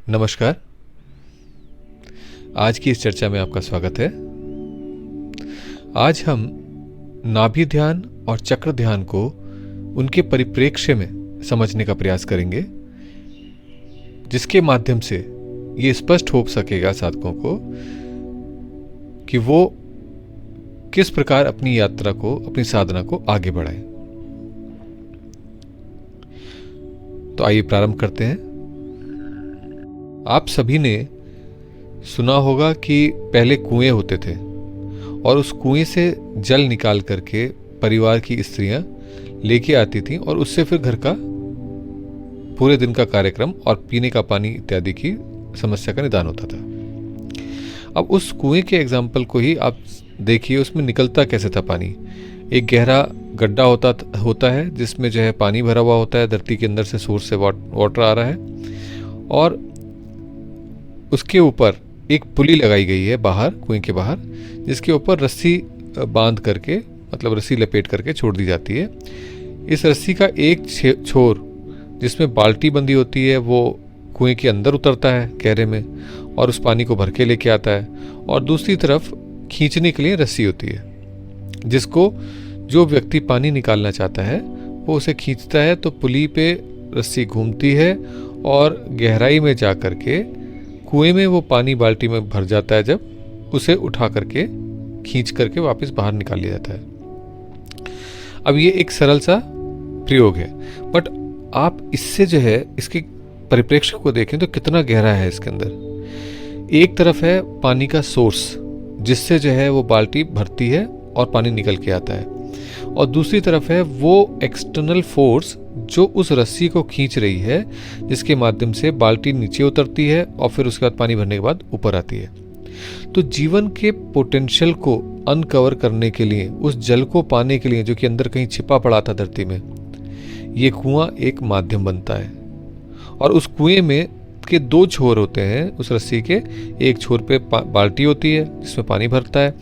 नमस्कार। आज की इस चर्चा में आपका स्वागत है। आज हम नाभि ध्यान और चक्र ध्यान को उनके परिप्रेक्ष्य में समझने का प्रयास करेंगे, जिसके माध्यम से ये स्पष्ट हो सकेगा साधकों को कि वो किस प्रकार अपनी यात्रा को, अपनी साधना को आगे बढ़ाएं। तो आइए प्रारंभ करते हैं। आप सभी ने सुना होगा कि पहले कुएं होते थे और उस कुएं से जल निकाल करके परिवार की स्त्रियां लेके आती थीं और उससे फिर घर का पूरे दिन का कार्यक्रम और पीने का पानी इत्यादि की समस्या का निदान होता था। अब उस कुएं के एग्जाम्पल को ही आप देखिए, उसमें निकलता कैसे था पानी। एक गहरा गड्ढा होता है जिसमें जो है पानी भरा हुआ होता है, धरती के अंदर से सोर्स से वाटर आ रहा है और उसके ऊपर एक पुली लगाई गई है बाहर, कुएं के बाहर, जिसके ऊपर रस्सी बांध करके, मतलब रस्सी लपेट करके छोड़ दी जाती है। इस रस्सी का एक छोर जिसमें बाल्टी बंधी होती है वो कुएं के अंदर उतरता है गहरे में और उस पानी को भर के लेके आता है, और दूसरी तरफ खींचने के लिए रस्सी होती है जिसको जो व्यक्ति पानी निकालना चाहता है वो उसे खींचता है। तो पुली पे रस्सी घूमती है और गहराई में जा करके कुएं में वो पानी बाल्टी में भर जाता है, जब उसे उठा करके खींच करके वापस बाहर निकाल लिया जाता है। अब ये एक सरल सा प्रयोग है, बट आप इससे जो है इसके परिप्रेक्ष्य को देखें तो कितना गहरा है इसके अंदर। एक तरफ है पानी का सोर्स जिससे जो है वो बाल्टी भरती है और पानी निकल के आता है, और दूसरी तरफ है वो एक्सटर्नल फोर्स जो उस रस्सी को खींच रही है, जिसके माध्यम से बाल्टी नीचे उतरती है और फिर उसके बाद पानी भरने के बाद ऊपर आती है। तो जीवन के पोटेंशियल को अनकवर करने के लिए, उस जल को पाने के लिए जो कि अंदर कहीं छिपा पड़ा था धरती में, ये कुआं एक माध्यम बनता है। और उस कुएं में के दो छोर होते हैं उस रस्सी के। एक छोर पे बाल्टी होती है जिसमें पानी भरता है,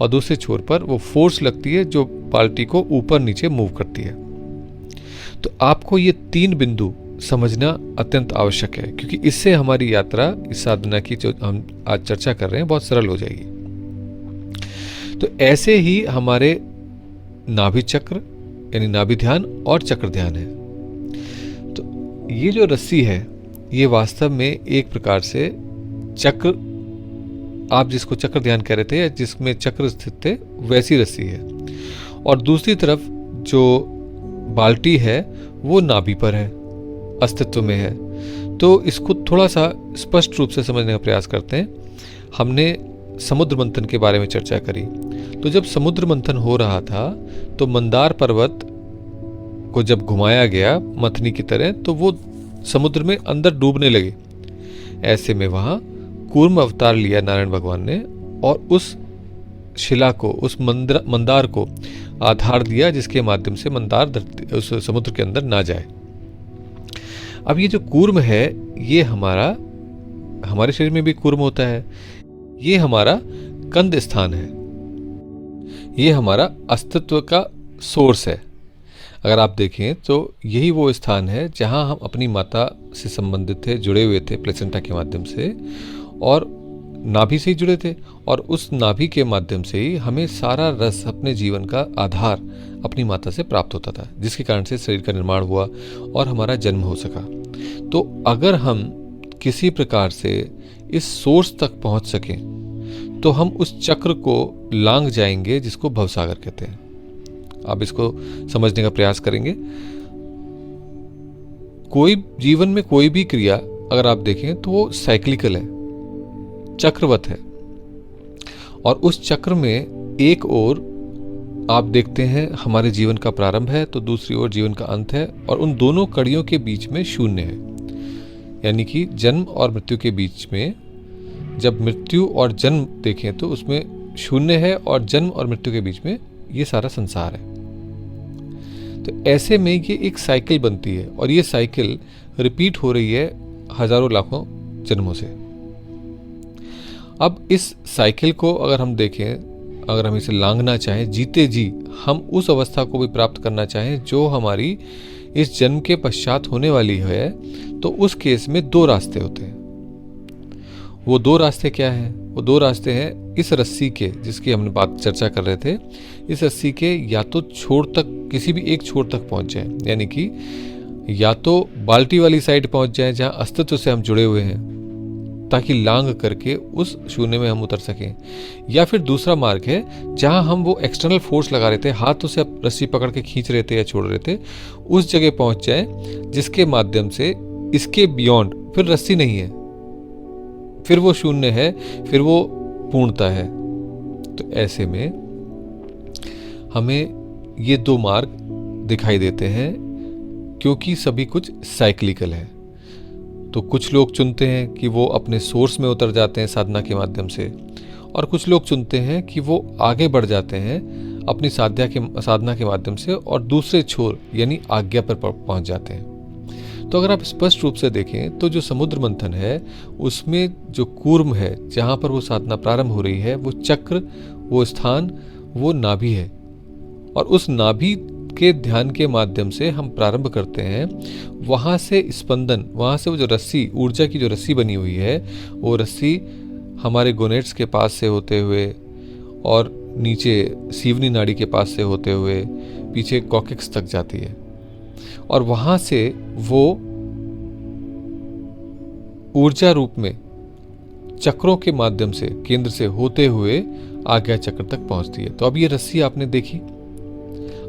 और दूसरे छोर पर वो फोर्स लगती है जो बाल्टी को ऊपर नीचे मूव करती है। तो आपको ये तीन बिंदु समझना अत्यंत आवश्यक है, क्योंकि इससे हमारी यात्रा, इस साधना की जो हम आज चर्चा कर रहे हैं, बहुत सरल हो जाएगी। तो ऐसे ही हमारे नाभि चक्र यानी नाभि ध्यान और चक्र ध्यान है। तो ये जो रस्सी है ये वास्तव में एक प्रकार से चक्र, आप जिसको चक्र ध्यान कह रहे थे या जिसमें चक्र स्थित थे, वैसी रस्सी है। और दूसरी तरफ जो बाल्टी है वो नाभि पर है, अस्तित्व में है। तो इसको थोड़ा सा स्पष्ट रूप से समझने का प्रयास करते हैं। हमने समुद्र मंथन के बारे में चर्चा करी। तो जब समुद्र मंथन हो रहा था तो मंदार पर्वत को जब घुमाया गया मथनी की तरह, तो वो समुद्र में अंदर डूबने लगे। ऐसे में वहां कूर्म अवतार लिया नारायण भगवान ने और उस शिला को, उस मंदार को आधार दिया, जिसके माध्यम से मंदार उस समुद्र के अंदर ना जाए। अब ये जो कूर्म है ये हमारे शरीर में भी कूर्म होता है। ये हमारा कंद स्थान है, ये हमारा अस्तित्व का सोर्स है। अगर आप देखें तो यही वो स्थान है जहां हम अपनी माता से संबंधित थे, जुड़े हुए थे प्लेसेंटा के माध्यम से, और नाभि से ही जुड़े थे। और उस नाभि के माध्यम से ही हमें सारा रस, अपने जीवन का आधार अपनी माता से प्राप्त होता था, जिसके कारण से शरीर का निर्माण हुआ और हमारा जन्म हो सका। तो अगर हम किसी प्रकार से इस सोर्स तक पहुंच सकें तो हम उस चक्र को लांघ जाएंगे जिसको भवसागर कहते हैं। आप इसको समझने का प्रयास करेंगे। कोई जीवन में कोई भी क्रिया अगर आप देखें तो वो साइक्लिकल है, चक्रवत है, और उस चक्र में एक ओर आप देखते हैं हमारे जीवन का प्रारंभ है तो दूसरी ओर जीवन का अंत है, और उन दोनों कड़ियों के बीच में शून्य है। यानी कि जन्म और मृत्यु के बीच में, जब मृत्यु और जन्म देखें तो उसमें शून्य है, और जन्म और मृत्यु के बीच में ये सारा संसार है। तो ऐसे में ये एक साइकिल बनती है, और ये साइकिल रिपीट हो रही है हजारों लाखों जन्मों से। अब इस साइकिल को अगर हम देखें, अगर हम इसे लांघना चाहें, जीते जी हम उस अवस्था को भी प्राप्त करना चाहें जो हमारी इस जन्म के पश्चात होने वाली है, तो उस केस में दो रास्ते होते हैं। वो दो रास्ते क्या हैं? वो दो रास्ते हैं इस रस्सी के, जिसकी हमने बात चर्चा कर रहे थे, इस रस्सी के या तो छोर तक, किसी भी एक छोर तक पहुंच जाए, यानी कि या तो बाल्टी वाली साइड पहुंच जाए जहां अस्तित्व से हम जुड़े हुए हैं, ताकि लांग करके उस शून्य में हम उतर सकें, या फिर दूसरा मार्ग है जहां हम वो एक्सटर्नल फोर्स लगा रहे थे, हाथों से रस्सी पकड़ के खींच रहे थे या छोड़ रहे थे, उस जगह पहुंच जाए जिसके माध्यम से इसके बियॉन्ड फिर रस्सी नहीं है, फिर वो शून्य है, फिर वो पूर्णता है। तो ऐसे में हमें ये दो मार्ग दिखाई देते हैं, क्योंकि सभी कुछ साइक्लिकल है। तो कुछ लोग चुनते हैं कि वो अपने सोर्स में उतर जाते हैं साधना के माध्यम से, और कुछ लोग चुनते हैं कि वो आगे बढ़ जाते हैं अपनी साधना के माध्यम से और दूसरे छोर यानी आज्ञा पर पहुंच जाते हैं। तो अगर आप स्पष्ट रूप से देखें तो जो समुद्र मंथन है उसमें जो कूर्म है, जहां पर वो साधना प्रारंभ हो रही है, वो चक्र, वो स्थान, वो नाभि है, और उस नाभि के ध्यान के माध्यम से हम प्रारंभ करते हैं। वहां से स्पंदन, वहां से वो जो रस्सी, ऊर्जा की जो रस्सी बनी हुई है, वो रस्सी हमारे गोनेट्स के पास से होते हुए और नीचे सीवनी नाड़ी के पास से होते हुए पीछे कॉकेक्स तक जाती है, और वहां से वो ऊर्जा रूप में चक्रों के माध्यम से केंद्र से होते हुए आज्ञा चक्र तक पहुंचती है। तो अब ये रस्सी आपने देखी,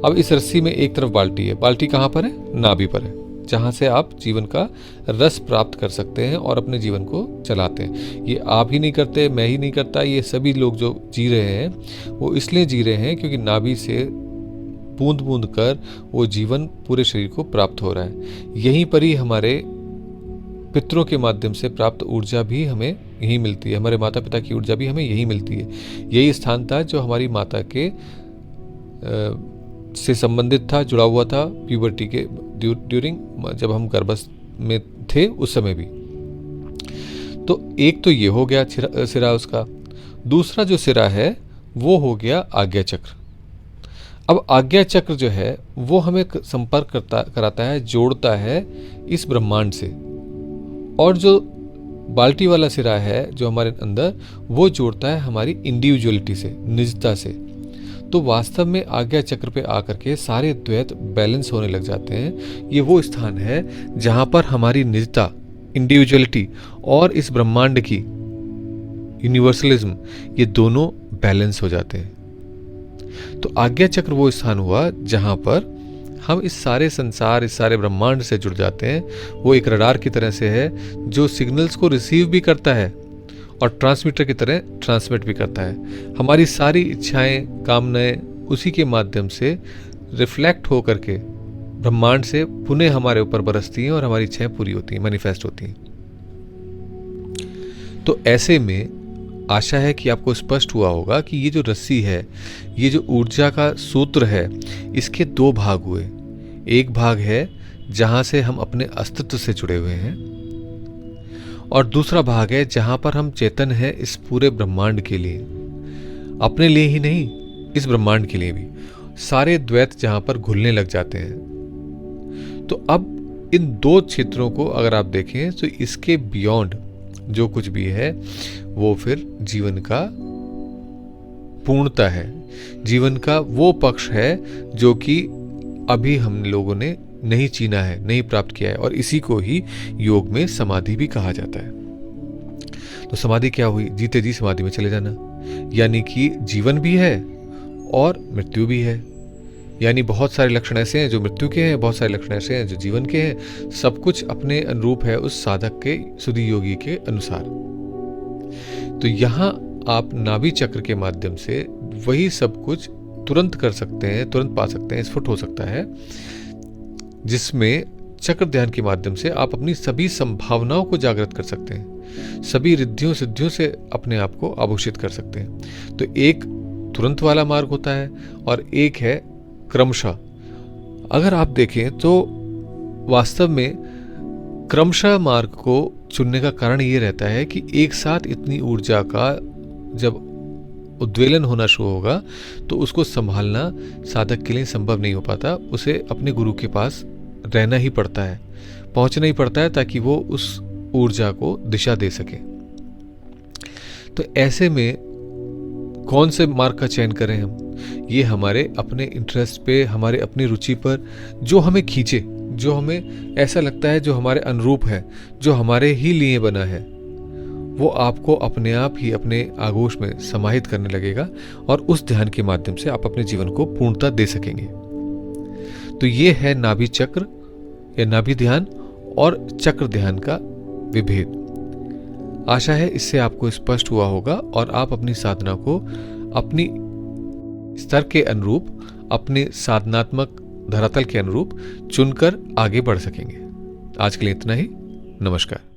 अब इस रस्सी में एक तरफ बाल्टी है, बाल्टी कहां पर है? नाभि पर है, जहां से आप जीवन का रस प्राप्त कर सकते हैं और अपने जीवन को चलाते हैं। ये आप ही नहीं करते, मैं ही नहीं करता, ये सभी लोग जो जी रहे हैं वो इसलिए जी रहे हैं क्योंकि नाभि से बूंद बूंद कर वो जीवन पूरे शरीर को प्राप्त हो रहा है। यहीं पर ही हमारे पितरों के माध्यम से प्राप्त ऊर्जा भी हमें यहीं मिलती है, हमारे माता पिता की ऊर्जा भी हमें यहीं मिलती है। यही स्थान था जो हमारी माता के से संबंधित था, जुड़ा हुआ था प्यूबर्टी के ड्यूरिंग, जब हम गर्भस्थ में थे उस समय भी। तो एक तो ये हो गया सिरा उसका। दूसरा जो सिरा है वो हो गया आज्ञा चक्र। अब आज्ञा चक्र जो है वो हमें संपर्क कराता है, जोड़ता है इस ब्रह्मांड से, और जो बाल्टी वाला सिरा है जो हमारे अंदर, वो जोड़ता है हमारी इंडिविजुअलिटी से, निजता से। तो वास्तव में आज्ञा चक्र पे आकर के सारे द्वैत बैलेंस होने लग जाते हैं। ये वो स्थान है जहां पर हमारी निजता, इंडिविजुअलिटी और इस ब्रह्मांड की यूनिवर्सलिज्म, ये दोनों बैलेंस हो जाते हैं। तो आज्ञा चक्र वो स्थान हुआ जहां पर हम इस सारे संसार, इस सारे ब्रह्मांड से जुड़ जाते हैं। वो एक रडार की तरह से है जो सिग्नल्स को रिसीव भी करता है और ट्रांसमीटर की तरह ट्रांसमिट भी करता है। हमारी सारी इच्छाएं, कामनाएं उसी के माध्यम से रिफ्लेक्ट हो करके ब्रह्मांड से पुनः हमारे ऊपर बरसती हैं और हमारी इच्छाएं पूरी होती हैं, मैनिफेस्ट होती हैं। तो ऐसे में आशा है कि आपको स्पष्ट हुआ होगा कि ये जो रस्सी है, ये जो ऊर्जा का सूत्र है, इसके दो भाग हुए। एक भाग है जहां से हम अपने अस्तित्व से जुड़े हुए हैं, और दूसरा भाग है जहां पर हम चेतन हैं इस पूरे ब्रह्मांड के लिए, अपने लिए ही नहीं, इस ब्रह्मांड के लिए भी। सारे द्वैत जहां पर घुलने लग जाते हैं। तो अब इन दो क्षेत्रों को अगर आप देखें तो इसके बियॉन्ड जो कुछ भी है वो फिर जीवन का पूर्णता है, जीवन का वो पक्ष है जो कि अभी हम लोगों ने नहीं चीना है, नहीं प्राप्त किया है, और इसी को ही योग में समाधि भी कहा जाता है। तो समाधि क्या हुई? जीते जी समाधि में चले जाना, यानी कि जीवन भी है और मृत्यु भी है। यानी बहुत सारे लक्षण ऐसे हैं जो मृत्यु के हैं, बहुत सारे लक्षण ऐसे हैं जो जीवन के हैं। सब कुछ अपने अनुरूप है उस साधक के, सुधी योगी के अनुसार। तो यहाँ आप नाभि चक्र के माध्यम से वही सब कुछ तुरंत कर सकते हैं, तुरंत पा सकते हैं, स्फुट हो सकता है, जिसमें चक्र ध्यान के माध्यम से आप अपनी सभी संभावनाओं को जागृत कर सकते हैं, सभी रिद्धियों सिद्धियों से अपने आप को आभूषित कर सकते हैं। तो एक तुरंत वाला मार्ग होता है और एक है क्रमशः। अगर आप देखें तो वास्तव में क्रमशः मार्ग को चुनने का कारण ये रहता है कि एक साथ इतनी ऊर्जा का जब उद्वेलन होना शुरू होगा तो उसको संभालना साधक के लिए संभव नहीं हो पाता। उसे अपने गुरु के पास रहना ही पड़ता है, पहुंचना ही पड़ता है, ताकि वो उस ऊर्जा को दिशा दे सके। तो ऐसे में कौन से मार्ग का चयन करें हम? ये हमारे अपने इंटरेस्ट पे, हमारे अपनी रुचि पर, जो हमें खींचे, जो हमें ऐसा लगता है, जो हमारे अनुरूप है, जो हमारे ही लिए बना है, वो आपको अपने आप ही अपने आगोश में समाहित करने लगेगा और उस ध्यान के माध्यम से आप अपने जीवन को पूर्णता दे सकेंगे। तो ये है नाभि चक्र या नाभि ध्यान और चक्र ध्यान का विभेद। आशा है इससे आपको स्पष्ट हुआ होगा और आप अपनी साधना को अपनी स्तर के अनुरूप, अपने साधनात्मक धरातल के अनुरूप चुनकर आगे बढ़ सकेंगे। आज के लिए इतना ही। नमस्कार।